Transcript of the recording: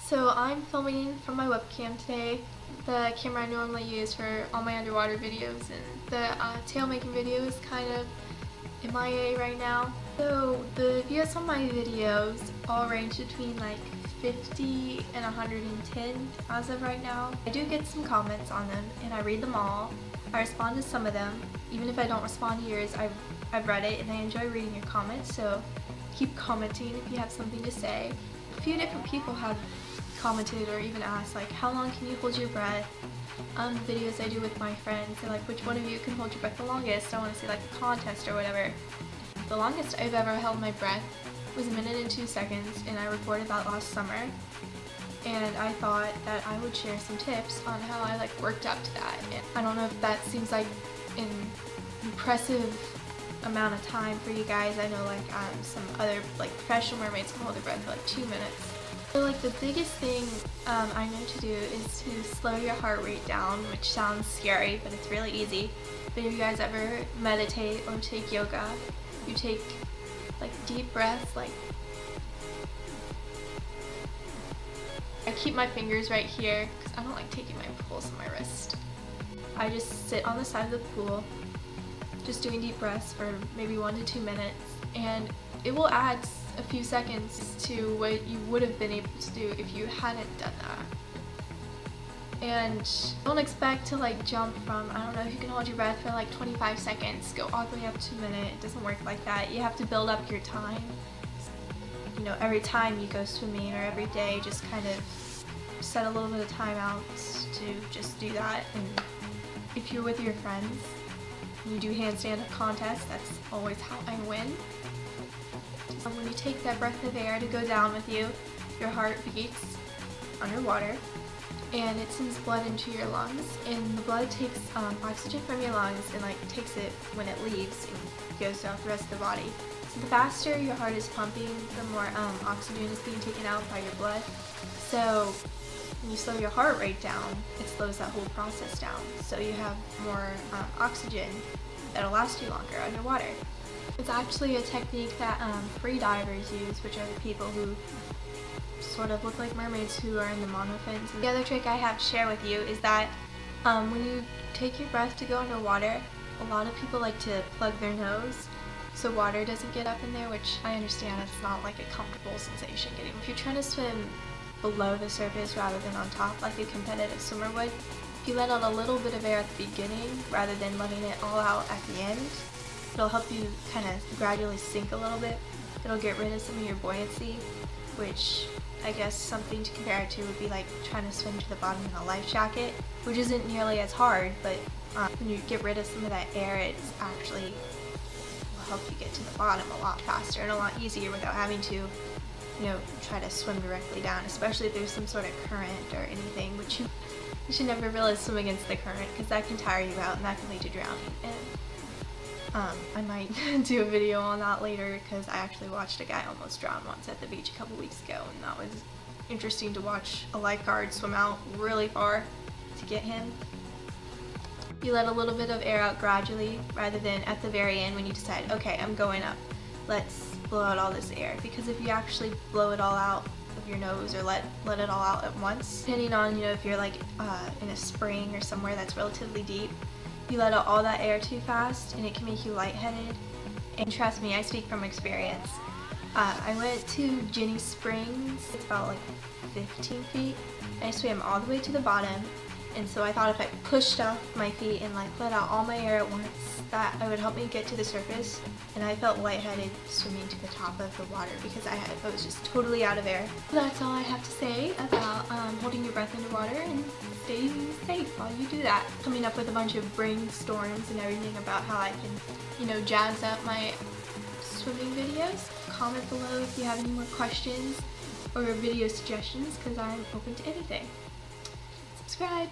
So I'm filming from my webcam today, the camera I normally use for all my underwater videos, and the tail making video is kind of MIA right now. So the views on my videos all range between like 50 and 110 as of right now. I do get some comments on them and I read them all. I respond to some of them. Even if I don't respond to yours, I've read it and I enjoy reading your comments, so keep commenting if you have something to say. A few different people have commented or even asked like, how long can you hold your breath? Videos I do with my friends, they're like, which one of you can hold your breath the longest? I want to see like a contest or whatever. The longest I've ever held my breath was 1 minute and 2 seconds, and I recorded that last summer. And I thought that I would share some tips on how I like worked up to that. And I don't know if that seems like an impressive amount of time for you guys. I know like some other like professional mermaids can hold their breath for like 2 minutes. So like the biggest thing I know to do is to slow your heart rate down, which sounds scary, but it's really easy. But if you guys ever meditate or take yoga, you take like deep breaths, like I keep my fingers right here because I don't like taking my pulse on my wrist. I just sit on the side of the pool just doing deep breaths for maybe 1 to 2 minutes, and it will add a few seconds to what you would have been able to do if you hadn't done that. And don't expect to like jump from, I don't know if you can hold your breath for like 25 seconds, go all the way up to a minute. It doesn't work like that. You have to build up your time. You know, every time you go swimming or every day, just kind of set a little bit of time out to just do that. And if you're with your friends, you do handstand contest, that's always how I win. When you take that breath of air to go down with you, your heart beats underwater and it sends blood into your lungs, and the blood takes oxygen from your lungs and like takes it when it leaves and goes throughout the rest of the body. So the faster your heart is pumping, the more oxygen is being taken out by your blood. So when you slow your heart rate down, it slows that whole process down. So you have more oxygen that'll last you longer underwater. It's actually a technique that free divers use, which are the people who sort of look like mermaids who are in the monofins. The other trick I have to share with you is that when you take your breath to go underwater, a lot of people like to plug their nose so water doesn't get up in there, which I understand it's not like a comfortable sensation getting. If you're trying to swim below the surface rather than on top like a competitive swimmer would, if you let out a little bit of air at the beginning rather than letting it all out at the end, it'll help you kind of gradually sink a little bit. It'll get rid of some of your buoyancy, which I guess something to compare it to would be like trying to swim to the bottom in a life jacket, which isn't nearly as hard, but when you get rid of some of that air, it's actually will help you get to the bottom a lot faster and a lot easier without having to, you know, try to swim directly down, especially if there's some sort of current or anything, which you should never really swim against the current because that can tire you out and that can lead to drowning. And I might do a video on that later because I actually watched a guy almost drown once at the beach a couple weeks ago, and that was interesting to watch a lifeguard swim out really far to get him. You let a little bit of air out gradually rather than at the very end when you decide, okay, I'm going up, let's blow out all this air, because if you actually blow it all out of your nose or let it all out at once, depending on, you know, if you're like in a spring or somewhere that's relatively deep, you let out all that air too fast and it can make you lightheaded. And trust me, I speak from experience. I went to Jenny Springs, it's about like 15 feet, and I swam all the way to the bottom, and so I thought if I pushed off my feet and like let out all my air at once, that it would help me get to the surface, and I felt lightheaded swimming to the top of the water because I was just totally out of air. So that's all I have to say about holding your breath underwater and staying safe while you do that. Coming up with a bunch of brainstorms and everything about how I can, you know, jazz up my swimming videos. Comment below if you have any more questions or video suggestions because I'm open to anything. Subscribe!